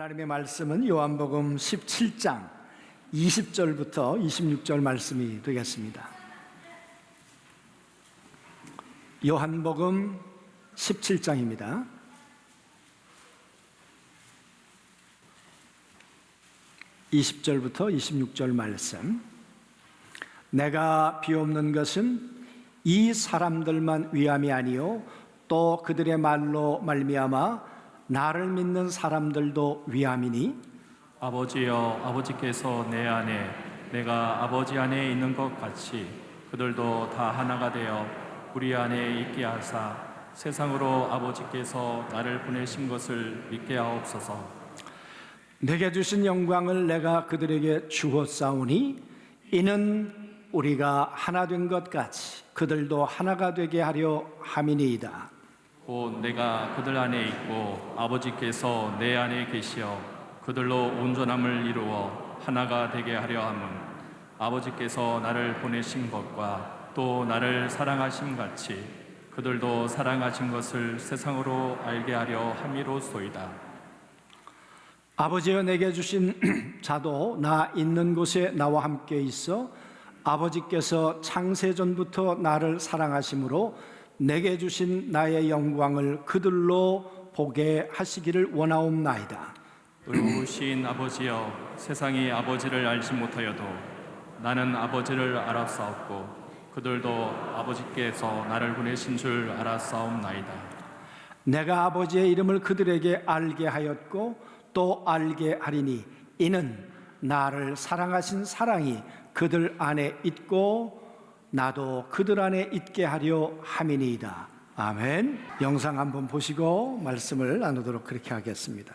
하나님의 말씀은 요한복음 17장 20절부터 26절 말씀이 되겠습니다. 요한복음 17장입니다. (20절부터 26절) 말씀. 내가 비옵는 것은 이 사람들만 위함이 아니요 또 그들의 말로 말미암아 나를 믿는 사람들도 위함이니, 아버지여, 아버지께서 내 안에 내가 아버지 안에 있는 것 같이 그들도 다 하나가 되어 우리 안에 있게 하사 세상으로 아버지께서 나를 보내신 것을 믿게 하옵소서. 내게 주신 영광을 내가 그들에게 주었사오니 이는 우리가 하나 된 것 같이 그들도 하나가 되게 하려 함이니이다. 곧 내가 그들 안에 있고 아버지께서 내 안에 계시어 그들로 온전함을 이루어 하나가 되게 하려 함은 아버지께서 나를 보내신 것과 또 나를 사랑하심 같이 그들도 사랑하신 것을 세상으로 알게 하려 함이로소이다. 아버지여, 내게 주신 자도 나 있는 곳에 나와 함께 있어 아버지께서 창세전부터 나를 사랑하심으로 내게 주신 나의 영광을 그들로 보게 하시기를 원하옵나이다. 의로우신 아버지여, 세상이 아버지를 알지 못하여도 나는 아버지를 알았사옵고 그들도 아버지께서 나를 보내신 줄 알았사옵나이다. 내가 아버지의 이름을 그들에게 알게 하였고 또 알게 하리니 이는 나를 사랑하신 사랑이 그들 안에 있고 나도 그들 안에 있게 하려 함이니이다. 아멘. 영상 한번 보시고 말씀을 나누도록 그렇게 하겠습니다.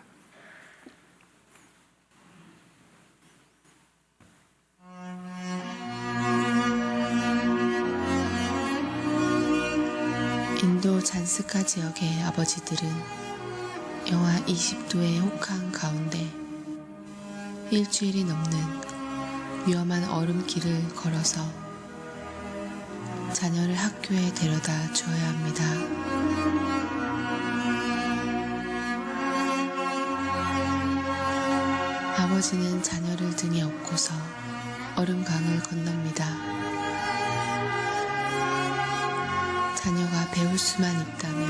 인도 잔스카 지역의 아버지들은 영하 20도의 혹한 가운데 일주일이 넘는 위험한 얼음길을 걸어서 자녀를 학교에 데려다 주어야 합니다. 아버지는 자녀를 등에 업고서 얼음강을 건넙니다. 자녀가 배울 수만 있다며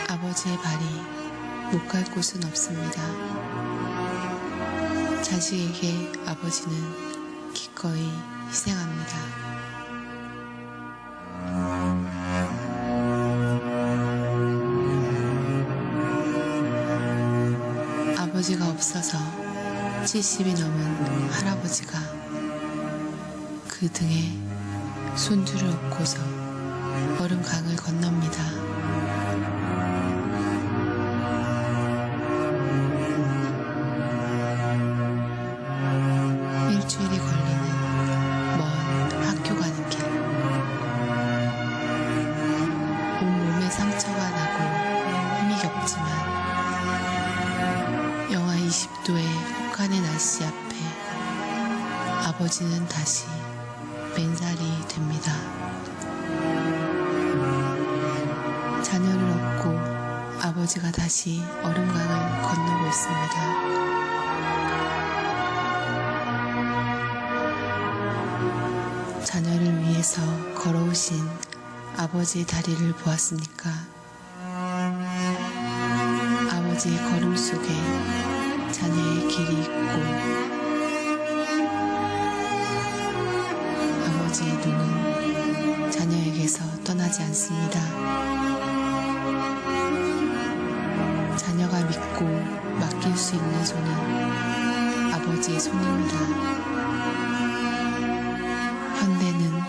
아버지의 발이 못 갈 곳은 없습니다. 자식에게 아버지는 기꺼이 희생합니다. 아버지가 없어서 70이 넘은 할아버지가 그 등에 손주를 업고서 얼음강을 건넙니다. 일주일이 걸리는 먼 학교 가는 길. 온몸에 상처가 나고 힘이 겹지만 영하 20도의 혹한의 날씨 앞에 아버지는 다시 맨살이 됩니다. 자녀를 업고 아버지가 다시 얼음강을 건너고 있습니다. 자녀를 위해서 걸어오신 아버지의 다리를 보았으니까 아버지의 걸음 속에 자녀의 길이 있고 아버지의 눈은 자녀에게서 떠나지 않습니다. 자녀가 믿고 맡길 수 있는 손은 아버지의 손입니다. 현대는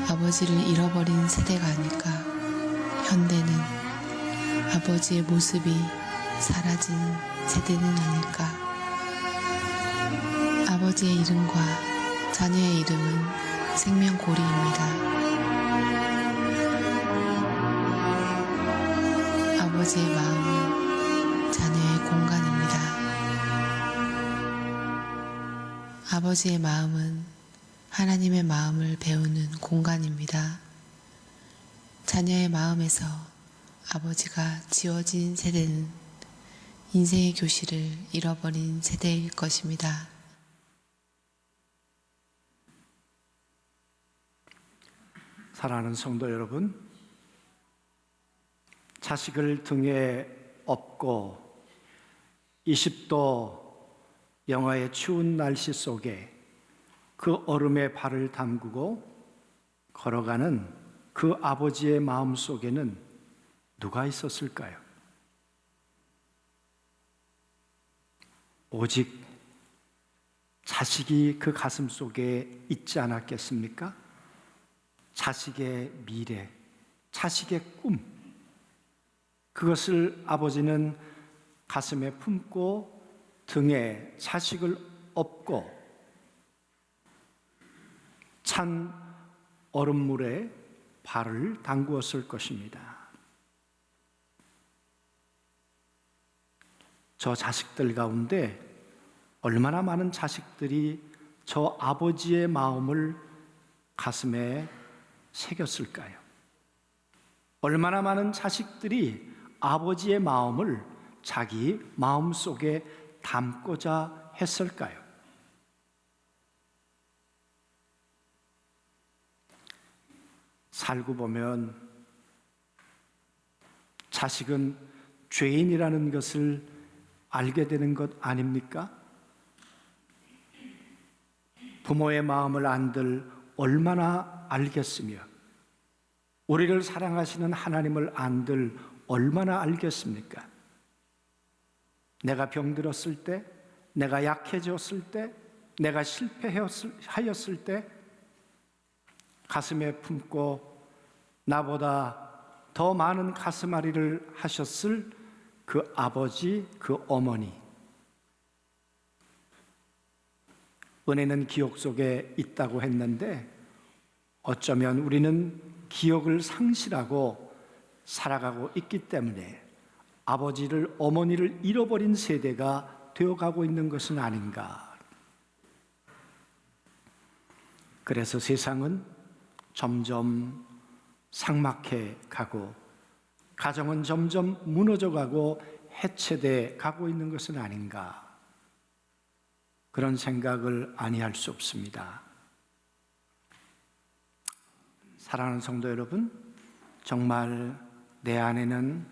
아버지를 잃어버린 세대가 아닐까. 현대는 아버지의 모습이 사라진 세대는 아닐까. 아버지의 이름과 자녀의 이름은 생명고리입니다. 아버지의 마음은 자녀의 공간입니다. 아버지의 마음은 하나님의 마음을 배우는 공간입니다. 자녀의 마음에서 아버지가 지워진 세대는 인생의 교실을 잃어버린 세대일 것입니다. 사랑하는 성도 여러분, 자식을 등에 업고 20도 영하의 추운 날씨 속에 그 얼음에 발을 담그고 걸어가는 그 아버지의 마음 속에는 누가 있었을까요? 오직 자식이 그 가슴 속에 있지 않았겠습니까? 자식의 미래, 자식의 꿈, 그것을 아버지는 가슴에 품고 등에 자식을 업고 찬 얼음물에 발을 담그었을 것입니다. 저 자식들 가운데 얼마나 많은 자식들이 저 아버지의 마음을 가슴에 새겼을까요? 얼마나 많은 자식들이 아버지의 마음을 자기 마음속에 담고자 했을까요? 살고 보면 자식은 죄인이라는 것을 알게 되는 것 아닙니까? 부모의 마음을 안들 얼마나 알겠으며 우리를 사랑하시는 하나님을 안들 얼마나 알겠습니까? 내가 병들었을 때, 내가 약해졌을 때, 내가 실패하였을 때 가슴에 품고 나보다 더 많은 가슴앓이를 하셨을 그 아버지, 그 어머니, 은혜는 기억 속에 있다고 했는데 어쩌면 우리는 기억을 상실하고 살아가고 있기 때문에 아버지를, 어머니를 잃어버린 세대가 되어가고 있는 것은 아닌가. 그래서 세상은 점점 삭막해 가고 가정은 점점 무너져 가고 해체돼 가고 있는 것은 아닌가. 그런 생각을 아니할 수 없습니다. 사랑하는 성도 여러분, 정말 내 안에는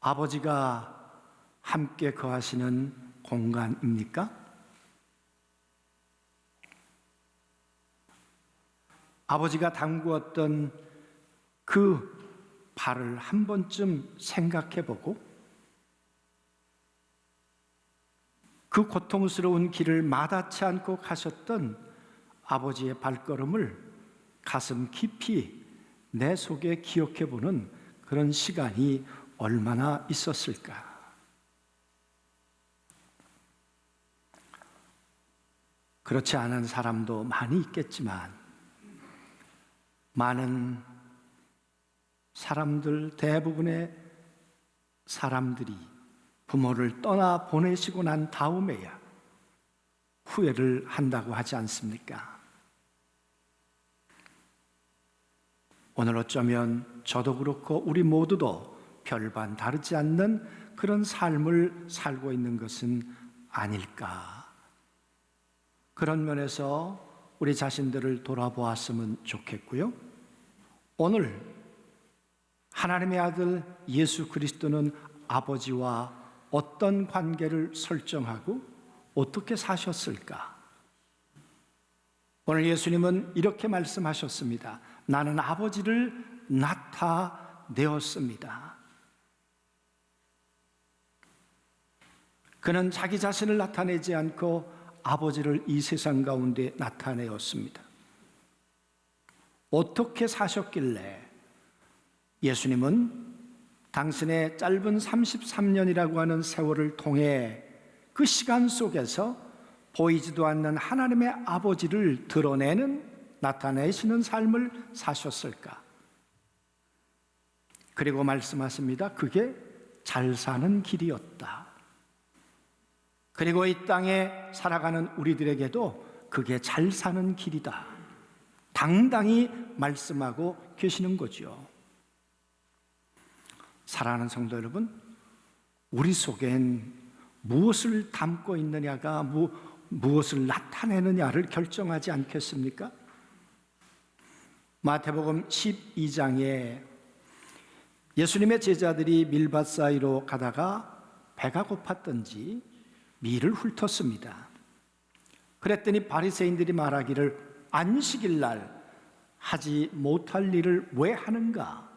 아버지가 함께 거하시는 공간입니까? 아버지가 담그었던 그 발을 한 번쯤 생각해 보고 그 고통스러운 길을 마다치 않고 가셨던 아버지의 발걸음을 가슴 깊이 내 속에 기억해 보는 그런 시간이 얼마나 있었을까? 그렇지 않은 사람도 많이 있겠지만 많은 사람들, 대부분의 사람들이 부모를 떠나 보내시고 난 다음에야 후회를 한다고 하지 않습니까? 오늘 어쩌면 저도 그렇고 우리 모두도 별반 다르지 않는 그런 삶을 살고 있는 것은 아닐까. 그런 면에서 우리 자신들을 돌아보았으면 좋겠고요. 오늘 하나님의 아들 예수 그리스도는 아버지와 어떤 관계를 설정하고 어떻게 사셨을까? 오늘 예수님은 이렇게 말씀하셨습니다. 나는 아버지를 나타내었습니다. 그는 자기 자신을 나타내지 않고 아버지를 이 세상 가운데 나타내었습니다. 어떻게 사셨길래 예수님은 당신의 짧은 33년이라고 하는 세월을 통해 그 시간 속에서 보이지도 않는 하나님의 아버지를 드러내는, 나타내시는 삶을 사셨을까? 그리고 말씀하십니다. 그게 잘 사는 길이었다. 그리고 이 땅에 살아가는 우리들에게도 그게 잘 사는 길이다. 당당히 말씀하고 계시는 거죠. 사랑하는 성도 여러분, 우리 속엔 무엇을 담고 있느냐가 무엇을 나타내느냐를 결정하지 않겠습니까? 마태복음 12장에 예수님의 제자들이 밀밭 사이로 가다가 배가 고팠던지 밀을 훑었습니다. 그랬더니 바리새인들이 말하기를 안식일 날 하지 못할 일을 왜 하는가?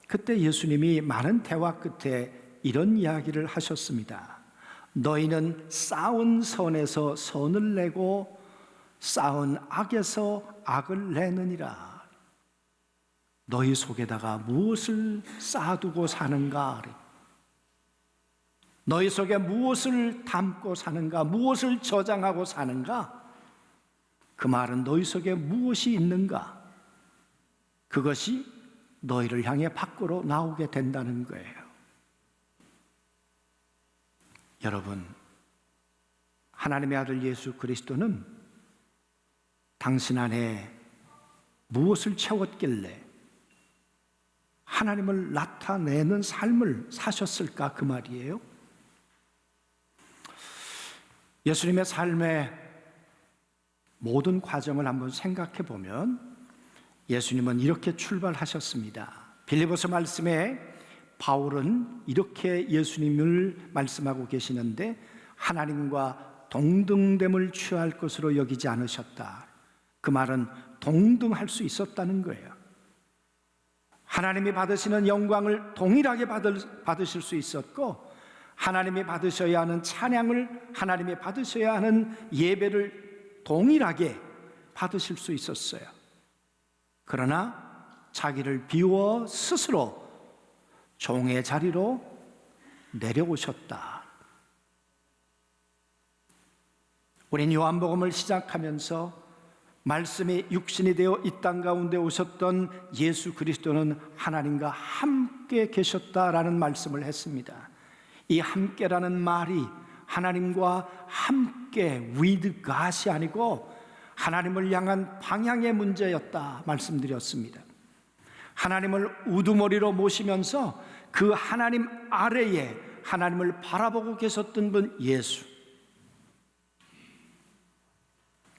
그때 예수님이 많은 대화 끝에 이런 이야기를 하셨습니다. 너희는 쌓은 선에서 선을 내고 쌓은 악에서 악을 내느니라. 너희 속에다가 무엇을 쌓아두고 사는가? 너희 속에 무엇을 담고 사는가? 무엇을 저장하고 사는가? 그 말은 너희 속에 무엇이 있는가? 그것이 너희를 향해 밖으로 나오게 된다는 거예요. 여러분, 하나님의 아들 예수 그리스도는 당신 안에 무엇을 채웠길래 하나님을 나타내는 삶을 사셨을까 그 말이에요. 예수님의 삶의 모든 과정을 한번 생각해 보면 예수님은 이렇게 출발하셨습니다. 빌립보서 말씀에 바울은 이렇게 예수님을 말씀하고 계시는데 하나님과 동등됨을 취할 것으로 여기지 않으셨다. 그 말은 동등할 수 있었다는 거예요. 하나님이 받으시는 영광을 동일하게 받으실 수 있었고 하나님이 받으셔야 하는 찬양을 하나님이 받으셔야 하는 예배를 동일하게 받으실 수 있었어요. 그러나 자기를 비워 스스로 종의 자리로 내려오셨다. 우린 요한복음을 시작하면서 말씀이 육신이 되어 이 땅 가운데 오셨던 예수 그리스도는 하나님과 함께 계셨다라는 말씀을 했습니다. 이 함께라는 말이 하나님과 함께 with God이 아니고 하나님을 향한 방향의 문제였다 말씀드렸습니다. 하나님을 우두머리로 모시면서 그 하나님 아래에 하나님을 바라보고 계셨던 분 예수.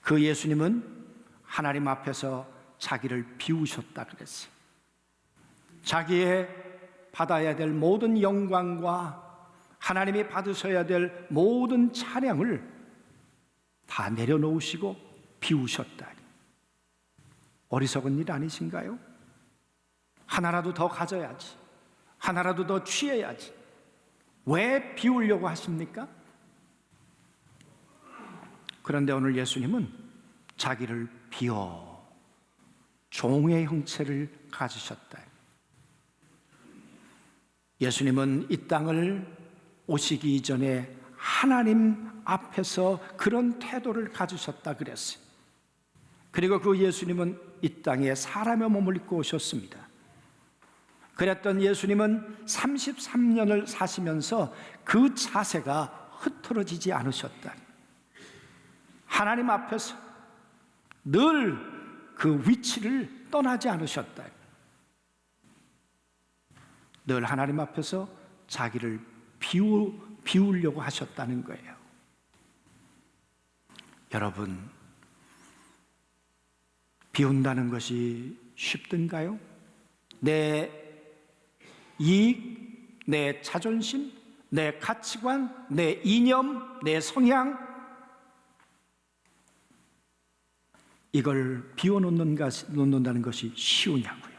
그 예수님은 하나님 앞에서 자기를 비우셨다 그랬어요. 자기의 받아야 될 모든 영광과 하나님이 받으셔야 될 모든 찬양을 다 내려놓으시고 비우셨다. 어리석은 일 아니신가요? 하나라도 더 가져야지. 하나라도 더 취해야지. 왜 비우려고 하십니까? 그런데 오늘 예수님은 자기를 비워 종의 형체를 가지셨다. 예수님은 이 땅을 오시기 이전에 하나님 앞에서 그런 태도를 가지셨다 그랬어요. 그리고 그 예수님은 이 땅에 사람의 몸을 입고 오셨습니다. 그랬던 예수님은 33년을 사시면서 그 자세가 흐트러지지 않으셨다. 하나님 앞에서 늘 그 위치를 떠나지 않으셨다. 늘 하나님 앞에서 자기를 비우려고 하셨다는 거예요. 여러분, 비운다는 것이 쉽던가요? 내 이익, 내 자존심, 내 가치관, 내 이념, 내 성향, 이걸 비워놓는다는 것이 쉬우냐고요.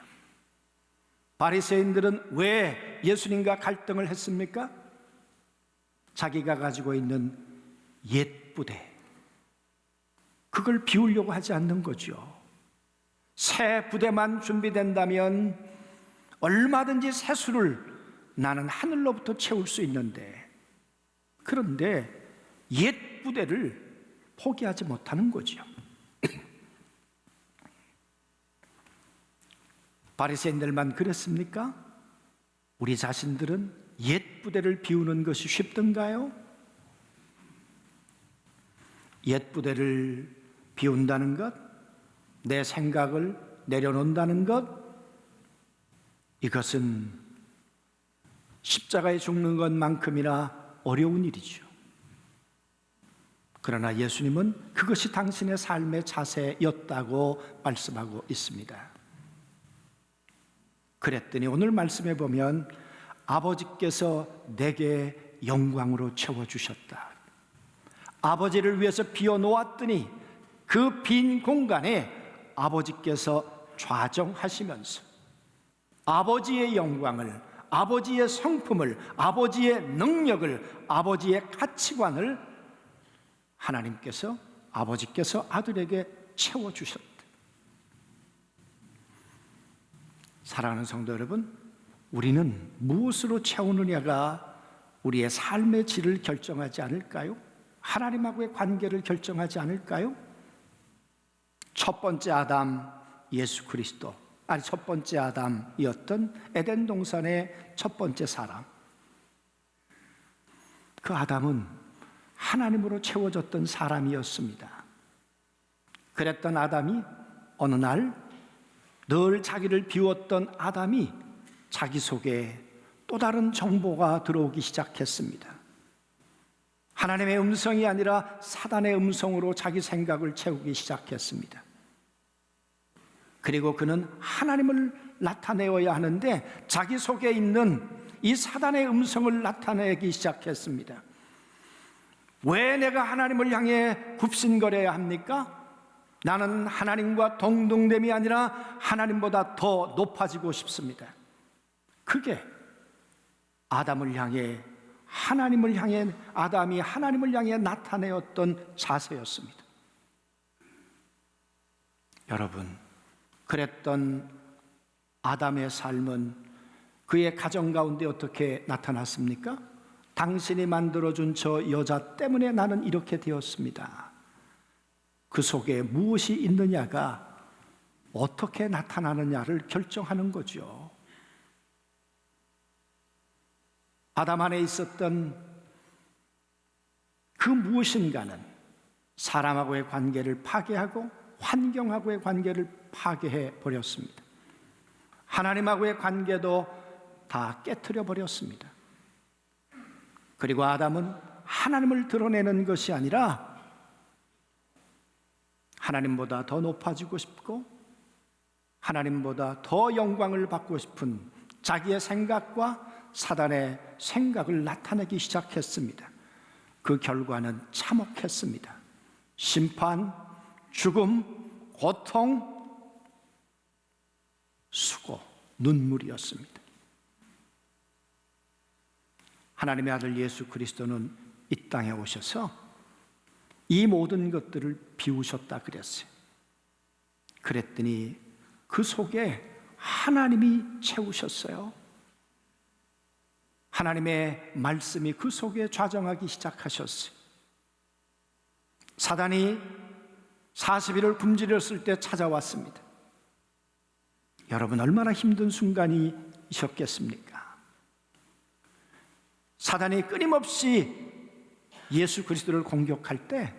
바리새인들은 왜 예수님과 갈등을 했습니까? 자기가 가지고 있는 옛 부대, 그걸 비우려고 하지 않는 거죠. 새 부대만 준비된다면 얼마든지 세수를 나는 하늘로부터 채울 수 있는데, 그런데 옛 부대를 포기하지 못하는 거죠. 바리새인들만 그랬습니까? 우리 자신들은 옛 부대를 비우는 것이 쉽던가요? 옛 부대를 비운다는 것, 내 생각을 내려놓는다는 것, 이것은 십자가에 죽는 것만큼이나 어려운 일이죠. 그러나 예수님은 그것이 당신의 삶의 자세였다고 말씀하고 있습니다. 그랬더니 오늘 말씀에 보면 아버지께서 내게 영광으로 채워주셨다. 아버지를 위해서 비워놓았더니 그 빈 공간에 아버지께서 좌정하시면서 아버지의 영광을, 아버지의 성품을, 아버지의 능력을, 아버지의 가치관을 하나님께서, 아버지께서 아들에게 채워주셨다. 사랑하는 성도 여러분, 우리는 무엇으로 채우느냐가 우리의 삶의 질을 결정하지 않을까요? 하나님하고의 관계를 결정하지 않을까요? 첫 번째 아담, 예수 그리스도, 첫 번째 아담이었던 에덴 동산의 첫 번째 사람, 그 아담은 하나님으로 채워졌던 사람이었습니다. 그랬던 아담이 어느 날 늘 자기를 비웠던 아담이 자기 속에 또 다른 정보가 들어오기 시작했습니다. 하나님의 음성이 아니라 사단의 음성으로 자기 생각을 채우기 시작했습니다. 그리고 그는 하나님을 나타내어야 하는데 자기 속에 있는 이 사단의 음성을 나타내기 시작했습니다. 왜 내가 하나님을 향해 굽신거려야 합니까? 나는 하나님과 동등됨이 아니라 하나님보다 더 높아지고 싶습니다. 그게 아담을 향해, 하나님을 향해, 아담이 하나님을 향해 나타내었던 자세였습니다. 여러분, 그랬던 아담의 삶은 그의 가정 가운데 어떻게 나타났습니까? 당신이 만들어준 저 여자 때문에 나는 이렇게 되었습니다. 그 속에 무엇이 있느냐가 어떻게 나타나느냐를 결정하는 거죠. 아담 안에 있었던 그 무엇인가는 사람하고의 관계를 파괴하고 환경하고의 관계를 파괴해 버렸습니다. 하나님하고의 관계도 다 깨트려 버렸습니다. 그리고 아담은 하나님을 드러내는 것이 아니라 하나님보다 더 높아지고 싶고 하나님보다 더 영광을 받고 싶은 자기의 생각과 사단의 생각을 나타내기 시작했습니다. 그 결과는 참혹했습니다. 심판, 죽음, 고통, 수고, 눈물이었습니다. 하나님의 아들 예수 그리스도는 이 땅에 오셔서 이 모든 것들을 비우셨다 그랬어요. 그랬더니 그 속에 하나님이 채우셨어요. 하나님의 말씀이 그 속에 좌정하기 시작하셨어요. 사단이 40일을 굶주렸을 때 찾아왔습니다. 여러분, 얼마나 힘든 순간이셨겠습니까? 사단이 끊임없이 예수 그리스도를 공격할 때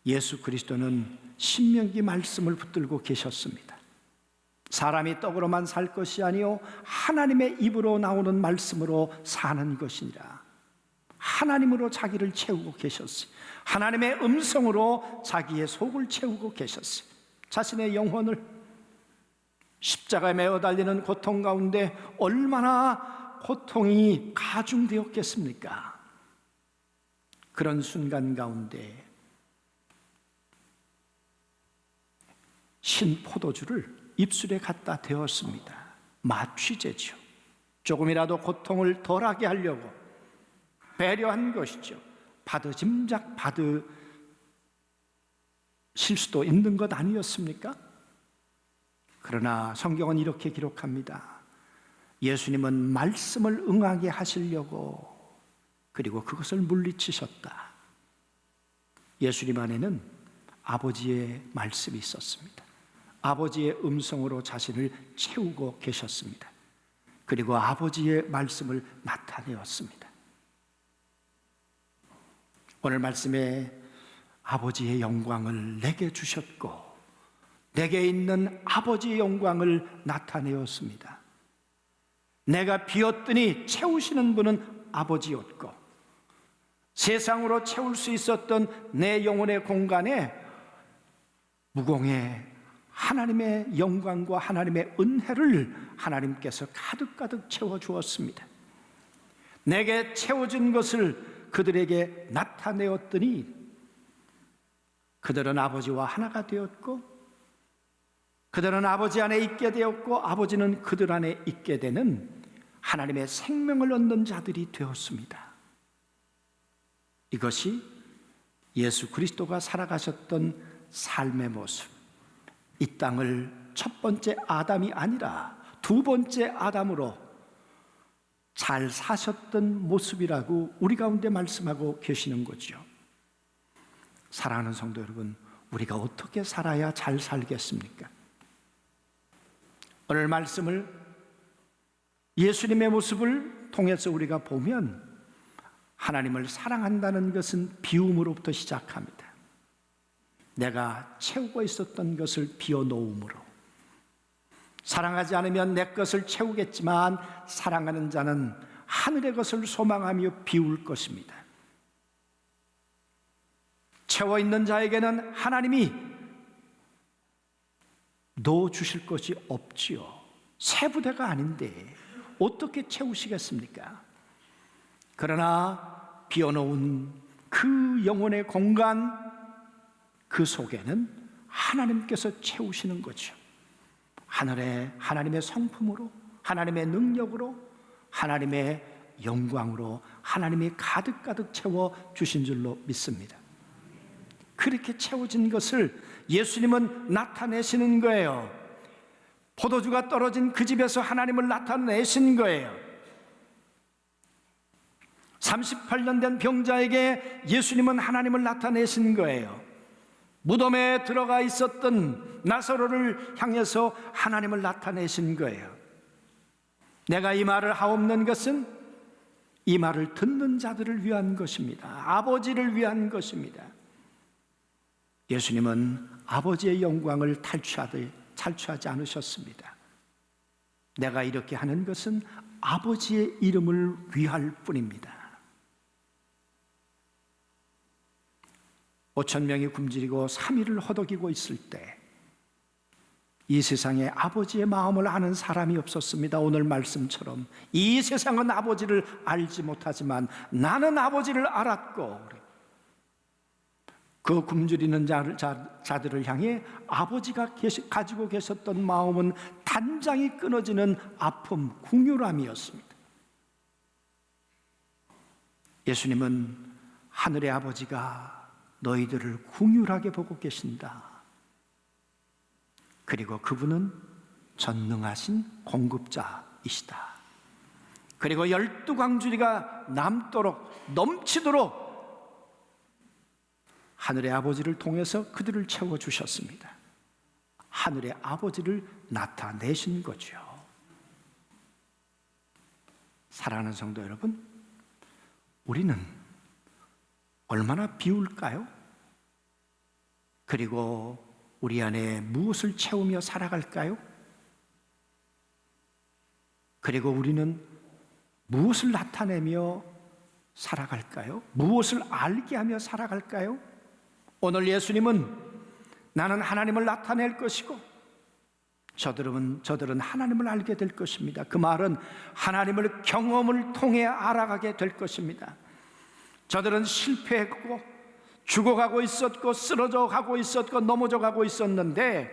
예수 그리스도는 신명기 말씀을 붙들고 계셨습니다. 사람이 떡으로만 살 것이 아니요 하나님의 입으로 나오는 말씀으로 사는 것이니라. 하나님으로 자기를 채우고 계셨어요. 하나님의 음성으로 자기의 속을 채우고 계셨어요. 자신의 영혼을 십자가에 매어 달리는 고통 가운데 얼마나 고통이 가중되었겠습니까? 그런 순간 가운데 신 포도주를 입술에 갖다 대었습니다. 마취제죠. 조금이라도 고통을 덜하게 하려고 배려한 것이죠. 짐작 받으실 수도 있는 것 아니었습니까? 그러나 성경은 이렇게 기록합니다. 예수님은 말씀을 응하게 하시려고 그리고 그것을 물리치셨다. 예수님 안에는 아버지의 말씀이 있었습니다. 아버지의 음성으로 자신을 채우고 계셨습니다. 그리고 아버지의 말씀을 나타내었습니다. 오늘 말씀에 아버지의 영광을 내게 주셨고 내게 있는 아버지의 영광을 나타내었습니다. 내가 비었더니 채우시는 분은 아버지였고, 세상으로 채울 수 있었던 내 영혼의 공간에 무공의 하나님의 영광과 하나님의 은혜를 하나님께서 가득가득 채워주었습니다. 내게 채워진 것을 그들에게 나타내었더니 그들은 아버지와 하나가 되었고, 그들은 아버지 안에 있게 되었고, 아버지는 그들 안에 있게 되는 하나님의 생명을 얻는 자들이 되었습니다. 이것이 예수 그리스도가 살아가셨던 삶의 모습, 이 땅을 첫 번째 아담이 아니라 두 번째 아담으로 잘 사셨던 모습이라고 우리 가운데 말씀하고 계시는 거죠. 사랑하는 성도 여러분, 우리가 어떻게 살아야 잘 살겠습니까? 오늘 말씀을 예수님의 모습을 통해서 우리가 보면 하나님을 사랑한다는 것은 비움으로부터 시작합니다. 내가 채우고 있었던 것을 비워놓음으로. 사랑하지 않으면 내 것을 채우겠지만 사랑하는 자는 하늘의 것을 소망하며 비울 것입니다. 채워 있는 자에게는 하나님이 넣어주실 것이 없지요. 새 부대가 아닌데 어떻게 채우시겠습니까? 그러나 비워놓은 그 영혼의 공간, 그 속에는 하나님께서 채우시는 거죠. 하나님의 성품으로, 하나님의 능력으로, 하나님의 영광으로 하나님이 가득가득 채워주신 줄로 믿습니다. 그렇게 채워진 것을 예수님은 나타내시는 거예요. 포도주가 떨어진 그 집에서 하나님을 나타내신 거예요. 38년 된 병자에게 예수님은 하나님을 나타내신 거예요. 무덤에 들어가 있었던 나사로를 향해서 하나님을 나타내신 거예요. 내가 이 말을 하옵는 것은 이 말을 듣는 자들을 위한 것입니다. 아버지를 위한 것입니다. 예수님은 아버지의 영광을 탈취하지 않으셨습니다. 내가 이렇게 하는 것은 아버지의 이름을 위할 뿐입니다. 5,000명이 굶주리고 3일을 허덕이고 있을 때 이 세상에 아버지의 마음을 아는 사람이 없었습니다. 오늘 말씀처럼 이 세상은 아버지를 알지 못하지만 나는 아버지를 알았고, 그 굶주리는 자들을 향해 아버지가 가지고 계셨던 마음은 단장이 끊어지는 아픔, 궁휼함이었습니다. 예수님은 하늘의 아버지가 너희들을 궁휼하게 보고 계신다. 그리고 그분은 전능하신 공급자이시다. 그리고 12광주리가 남도록 넘치도록 하늘의 아버지를 통해서 그들을 채워주셨습니다. 하늘의 아버지를 나타내신 거죠. 사랑하는 성도 여러분, 우리는 얼마나 비울까요? 그리고 우리 안에 무엇을 채우며 살아갈까요? 그리고 우리는 무엇을 나타내며 살아갈까요? 무엇을 알게 하며 살아갈까요? 오늘 예수님은 나는 하나님을 나타낼 것이고 저들은 하나님을 알게 될 것입니다. 그 말은 하나님을 경험을 통해 알아가게 될 것입니다. 저들은 실패했고 죽어가고 있었고 쓰러져 가고 있었고 넘어져 가고 있었는데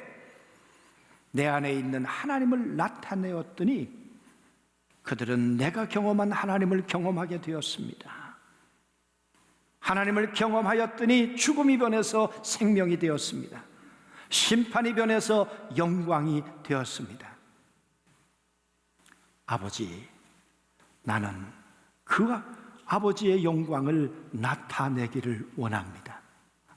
내 안에 있는 하나님을 나타내었더니 그들은 내가 경험한 하나님을 경험하게 되었습니다. 하나님을 경험하였더니 죽음이 변해서 생명이 되었습니다. 심판이 변해서 영광이 되었습니다. 아버지, 나는 그 아버지의 영광을 나타내기를 원합니다.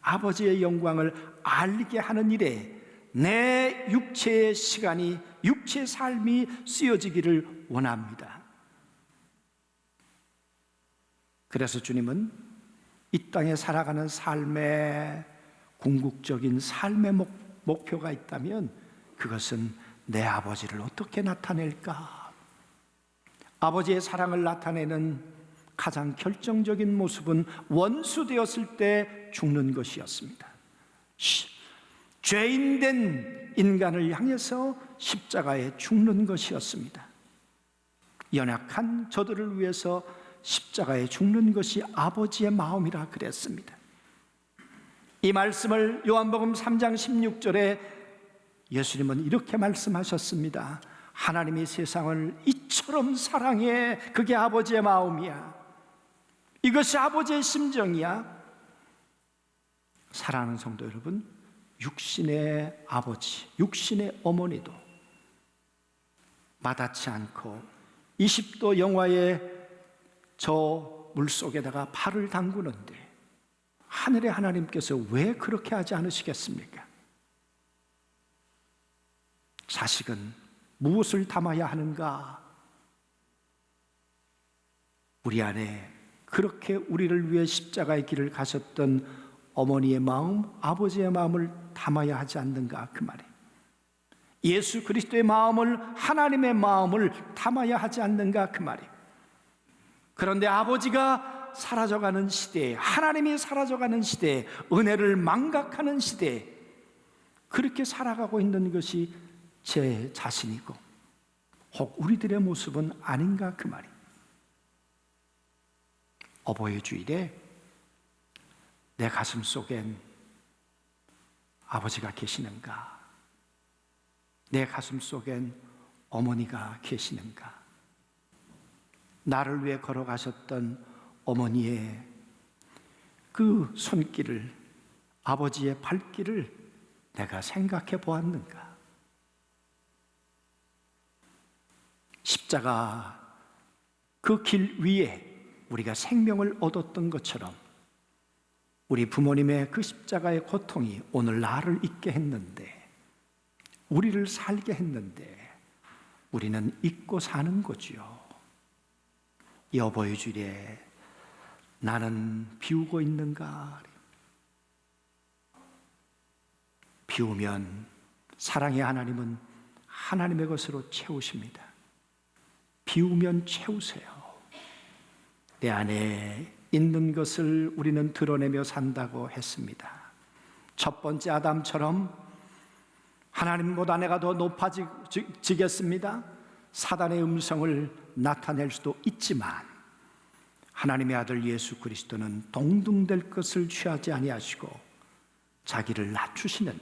아버지의 영광을 알게 하는 일에 내 육체의 시간이, 육체의 삶이 쓰여지기를 원합니다. 그래서 주님은 이 땅에 살아가는 삶의 궁극적인 삶의 목표가 있다면 그것은 내 아버지를 어떻게 나타낼까? 아버지의 사랑을 나타내는 가장 결정적인 모습은 원수 되었을 때 죽는 것이었습니다. 죄인된 인간을 향해서 십자가에 죽는 것이었습니다. 연약한 저들을 위해서 십자가에 죽는 것이 아버지의 마음이라 그랬습니다. 이 말씀을 요한복음 3장 16절에 예수님은 이렇게 말씀하셨습니다. 하나님이 세상을 이처럼 사랑해. 그게 아버지의 마음이야. 이것이 아버지의 심정이야. 사랑하는 성도 여러분, 육신의 아버지, 육신의 어머니도 마다치 않고 20도 영하의 저 물속에다가 발을 담그는데 하늘의 하나님께서 왜 그렇게 하지 않으시겠습니까? 자식은 무엇을 담아야 하는가? 우리 안에 그렇게 우리를 위해 십자가의 길을 가셨던 어머니의 마음, 아버지의 마음을 담아야 하지 않는가 그 말이에요. 예수 그리스도의 마음을, 하나님의 마음을 담아야 하지 않는가 그 말이에요. 그런데 아버지가 사라져가는 시대에, 하나님이 사라져가는 시대에, 은혜를 망각하는 시대에 그렇게 살아가고 있는 것이 제 자신이고 혹 우리들의 모습은 아닌가 그 말이에요. 어버이 주일에 내 가슴 속엔 아버지가 계시는가? 내 가슴 속엔 어머니가 계시는가? 나를 위해 걸어가셨던 어머니의 그 손길을, 아버지의 발길을 내가 생각해 보았는가? 십자가 그 길 위에 우리가 생명을 얻었던 것처럼 우리 부모님의 그 십자가의 고통이 오늘 나를 있게 했는데, 우리를 살게 했는데 우리는 잊고 사는 거지요. 이 어버이 주일에 나는 비우고 있는가? 비우면 사랑의 하나님은 하나님의 것으로 채우십니다. 비우면 채우세요. 내 안에 있는 것을 우리는 드러내며 산다고 했습니다. 첫 번째 아담처럼 하나님보다 내가 더 높아지겠습니다. 사단의 음성을 나타낼 수도 있지만 하나님의 아들 예수 그리스도는 동등될 것을 취하지 아니하시고 자기를 낮추시는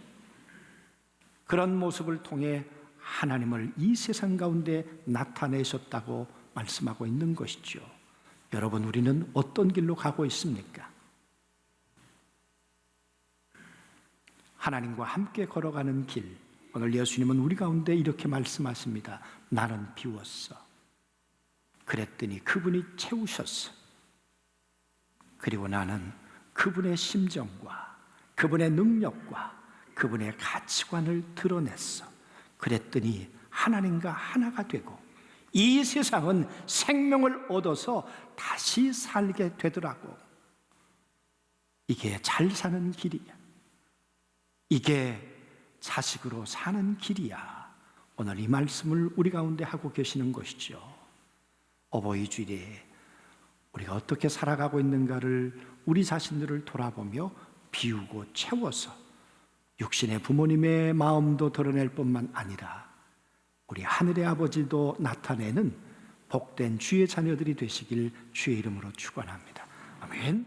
그런 모습을 통해 하나님을 이 세상 가운데 나타내셨다고 말씀하고 있는 것이죠. 여러분, 우리는 어떤 길로 가고 있습니까? 하나님과 함께 걸어가는 길, 오늘 예수님은 우리 가운데 이렇게 말씀하십니다. 나는 비웠어. 그랬더니 그분이 채우셨어. 그리고 나는 그분의 심정과 그분의 능력과 그분의 가치관을 드러냈어. 그랬더니 하나님과 하나가 되고 이 세상은 생명을 얻어서 다시 살게 되더라고. 이게 잘 사는 길이야. 이게 자식으로 사는 길이야. 오늘 이 말씀을 우리 가운데 하고 계시는 것이죠. 어버이 주일에 우리가 어떻게 살아가고 있는가를 우리 자신들을 돌아보며 비우고 채워서 육신의 부모님의 마음도 드러낼 뿐만 아니라 우리 하늘의 아버지도 나타내는 복된 주의 자녀들이 되시길 주의 이름으로 축원합니다. 아멘.